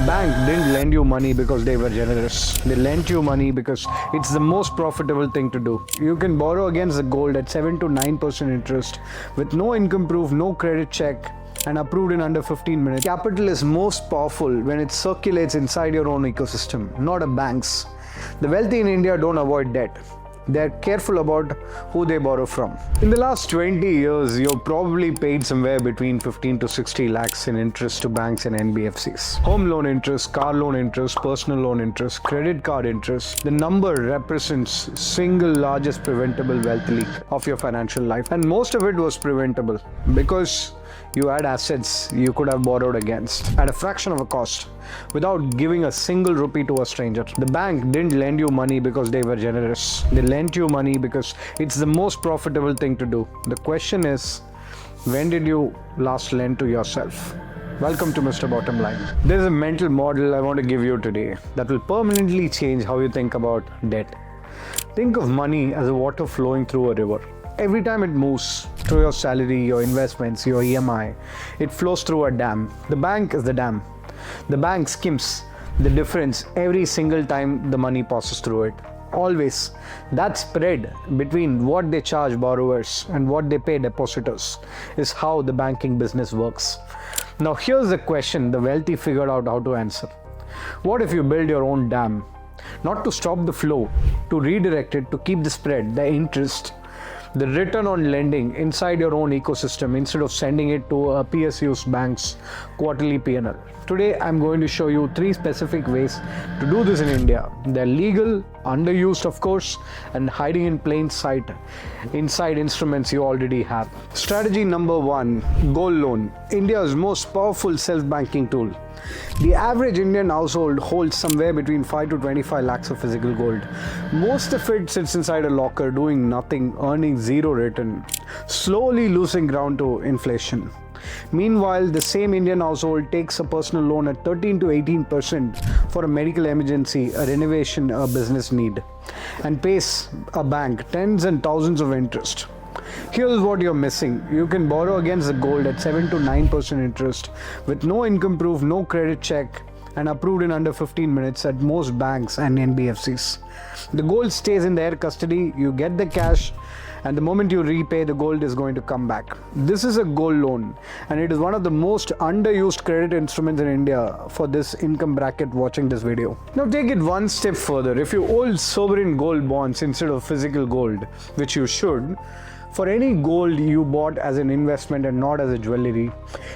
bank didn't lend you money because they were generous. They lent you money because it's the most profitable thing to do. You can borrow against the gold at 7 to 9% interest with no income proof, no credit check, and approved in under 15 minutes. Capital is most powerful when it circulates inside your own ecosystem, not a bank's. The wealthy in India don't avoid debt. They're careful about who they borrow from. In the last 20 years, you've probably paid somewhere between 15 to 60 lakhs in interest to banks and NBFCs. Home loan interest, car loan interest, personal loan interest, credit card interest. The number represents single largest preventable wealth leak of your financial life. And most of it was preventable because you had assets you could have borrowed against at a fraction of a cost without giving a single rupee to a stranger. The bank didn't lend you money because they were generous. They lent you money because it's the most profitable thing to do. The question is, when did you last lend to yourself? Welcome to Mr. Bottom Line. There's a mental model I want to give you today that will permanently change how you think about debt. Think of money as a water flowing through a river. Every time it moves through your salary, your investments, your EMI, it flows through a dam. The bank is the dam. The bank skims the difference every single time the money passes through it. Always. That spread between what they charge borrowers and what they pay depositors is how the banking business works. Now here's the question the wealthy figured out how to answer. What if you build your own dam? Not to stop the flow, to redirect it, to keep the spread, the interest, the return on lending inside your own ecosystem instead of sending it to a PSU's bank's quarterly P&L. Today, I'm going to show you 3 specific ways to do this in India. They're legal, underused of course, and hiding in plain sight inside instruments you already have. Strategy number 1, gold loan. India's most powerful self-banking tool. The average Indian household holds somewhere between 5 to 25 lakhs of physical gold. Most of it sits inside a locker doing nothing, earning zero return, slowly losing ground to inflation. Meanwhile, the same Indian household takes a personal loan at 13 to 18% for a medical emergency, a renovation, a business need, and pays a bank tens and thousands of interest. Here's what you're missing. You can borrow against the gold at 7 to 9% interest with no income proof, no credit check, and approved in under 15 minutes at most banks and NBFCs. The gold stays in their custody, you get the cash, and the moment you repay, the gold is going to come back. This is a gold loan, and it is one of the most underused credit instruments in India for this income bracket watching this video. Now take it one step further. If you hold sovereign gold bonds instead of physical gold, which you should, for any gold you bought as an investment and not as a jewelry,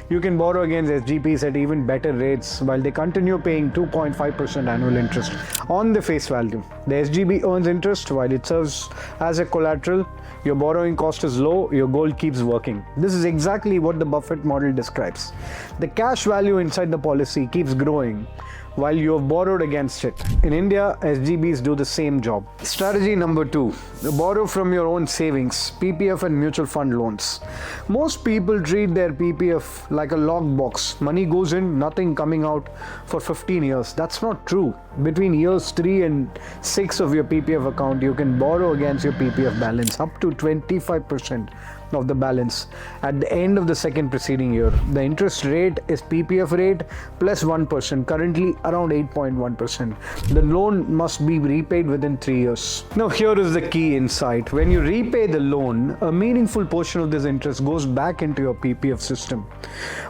you can borrow against SGBs at even better rates while they continue paying 2.5% annual interest on the face value. The SGB earns interest while it serves as a collateral. Your borrowing cost is low, your gold keeps working. This is exactly what the Buffett model describes. The cash value inside the policy keeps growing while you have borrowed against it. In India, SGBs do the same job. Strategy number 2, borrow from your own savings, PPF and mutual fund loans. Most people treat their PPF like a locked box. Money goes in, nothing coming out for 15 years. That's not true. Between years 3 and 6 of your PPF account, you can borrow against your PPF balance up to 25% of the balance at the end of the second preceding year. The interest rate is PPF rate plus 1%, currently around 8.1%. The loan must be repaid within 3 years. Now here is the key insight. When you repay the loan, a meaningful portion of this interest goes back into your PPF system.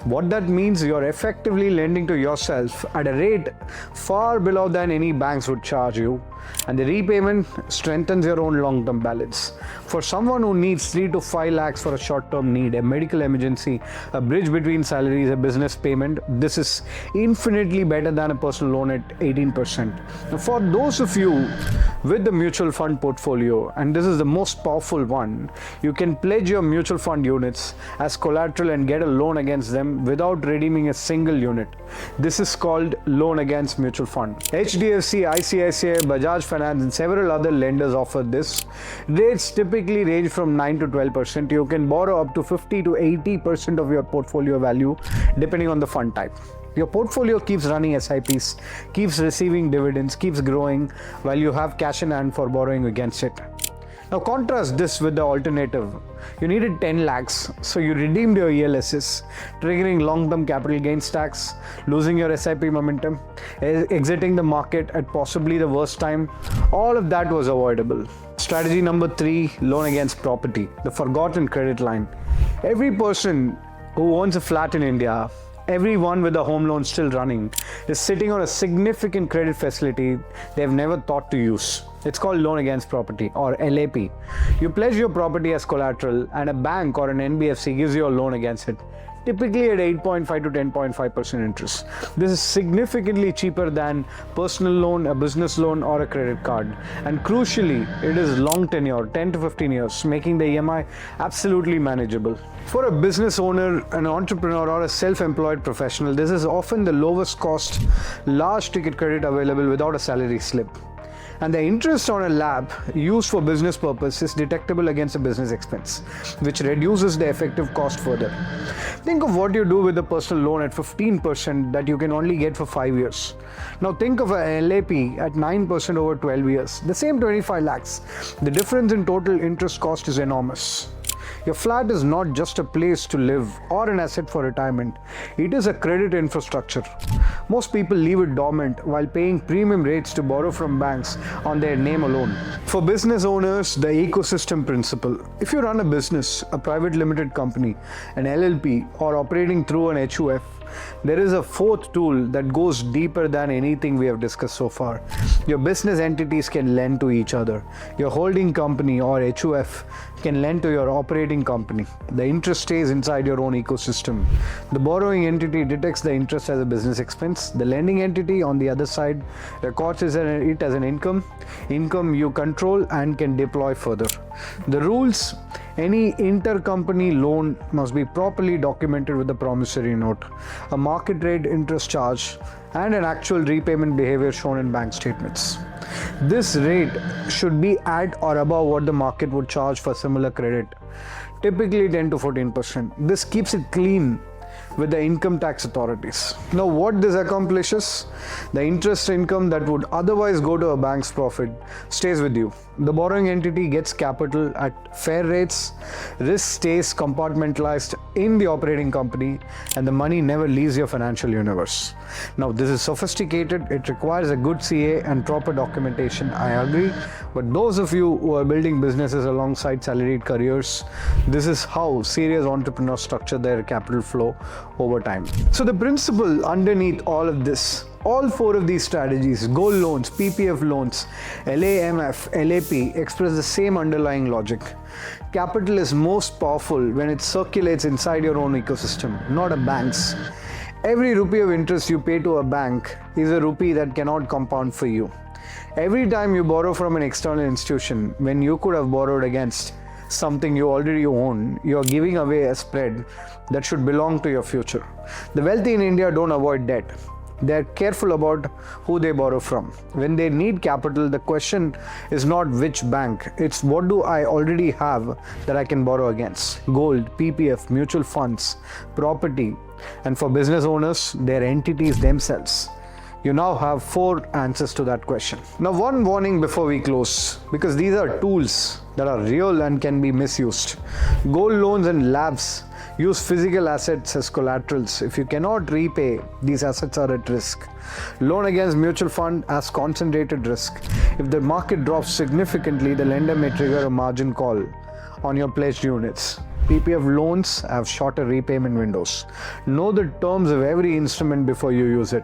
What that means, you're effectively lending to yourself at a rate far below than any banks would charge you, and the repayment strengthens your own long-term balance. For someone who needs 3 to 5 lakhs for a short-term need, a medical emergency, a bridge between salaries, a business payment, this is infinitely better than a personal loan at 18%. Now, for those of you with the mutual fund portfolio, and this is the most powerful one, you can pledge your mutual fund units as collateral and get a loan against them without redeeming a single unit. This is called loan against mutual fund. HDFC, ICICI, Bajaj Finance and several other lenders offer this. Rates typically range from 9 to 12%. You can borrow up to 50 to 80% of your portfolio value depending on the fund type. Your portfolio keeps running SIPs, keeps receiving dividends, keeps growing while you have cash in hand for borrowing against it. Now contrast this with the alternative. You needed 10 lakhs, so you redeemed your ELSs, triggering long-term capital gains tax, losing your SIP momentum, exiting the market at possibly the worst time. All of that was avoidable. Strategy number 3, loan against property, the forgotten credit line. Every person who owns a flat in India, everyone with a home loan still running, is sitting on a significant credit facility they've never thought to use. It's called loan against property, or LAP. You pledge your property as collateral and a bank or an NBFC gives you a loan against it, typically at 8.5 to 10.5% interest. This is significantly cheaper than personal loan, a business loan, or a credit card. And crucially, it is long tenure, 10 to 15 years, making the EMI absolutely manageable. For a business owner, an entrepreneur, or a self-employed professional, this is often the lowest cost, large ticket credit available without a salary slip. And the interest on a LAP used for business purpose is detectable against a business expense, which reduces the effective cost further. Think of what you do with a personal loan at 15% that you can only get for 5 years. Now think of a LAP at 9% over 12 years, the same 25 lakhs. The difference in total interest cost is enormous. Your flat is not just a place to live or an asset for retirement. It is a credit infrastructure. Most people leave it dormant while paying premium rates to borrow from banks on their name alone. For business owners, the ecosystem principle. If you run a business, a private limited company, an LLP, or operating through an HUF, there is a fourth tool that goes deeper than anything we have discussed so far. Your business entities can lend to each other. Your holding company or HUF can lend to your operating company. The interest stays inside your own ecosystem. The borrowing entity detects the interest as a business expense. The lending entity, on the other side, records it as an income you control and can deploy further. The rules: any intercompany loan must be properly documented with a promissory note, a market rate interest charge, and an actual repayment behavior shown in bank statements. This rate should be at or above what the market would charge for similar credit, typically 10 to 14%. This keeps it clean with the income tax authorities. Now, what this accomplishes: the interest income that would otherwise go to a bank's profit stays with you. The borrowing entity gets capital at fair rates, risk stays compartmentalized in the operating company, and the money never leaves your financial universe. Now, this is sophisticated, it requires a good CA and proper documentation, I agree, but those of you who are building businesses alongside salaried careers, this is how serious entrepreneurs structure their capital flow over time. So the principle underneath all of this, all 4 of these strategies, gold loans, PPF loans, LAMF, LAP, express the same underlying logic. Capital is most powerful when it circulates inside your own ecosystem, not a bank's. Every rupee of interest you pay to a bank is a rupee that cannot compound for you. Every time you borrow from an external institution, when you could have borrowed against something you already own, you are giving away a spread that should belong to your future. The wealthy in India don't avoid debt. They are careful about who they borrow from. When they need capital, the question is not which bank, it's what do I already have that I can borrow against. Gold, PPF, mutual funds, property, and for business owners, their entities themselves. You now have 4 answers to that question. Now, one warning before we close, because these are tools that are real and can be misused. Gold loans and LAPs use physical assets as collaterals. If you cannot repay, these assets are at risk. Loan against mutual fund has concentrated risk. If the market drops significantly, the lender may trigger a margin call on your pledged units. PPF loans have shorter repayment windows. Know the terms of every instrument before you use it.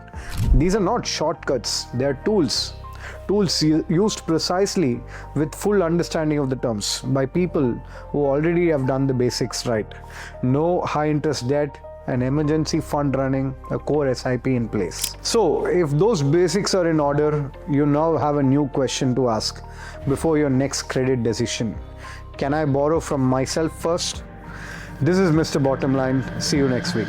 These are not shortcuts, they are tools. Tools used precisely with full understanding of the terms by people who already have done the basics right. No high interest debt, an emergency fund running, a core SIP in place. So if those basics are in order, you now have a new question to ask before your next credit decision. Can I borrow from myself first? This is Mr. Bottomline. See you next week.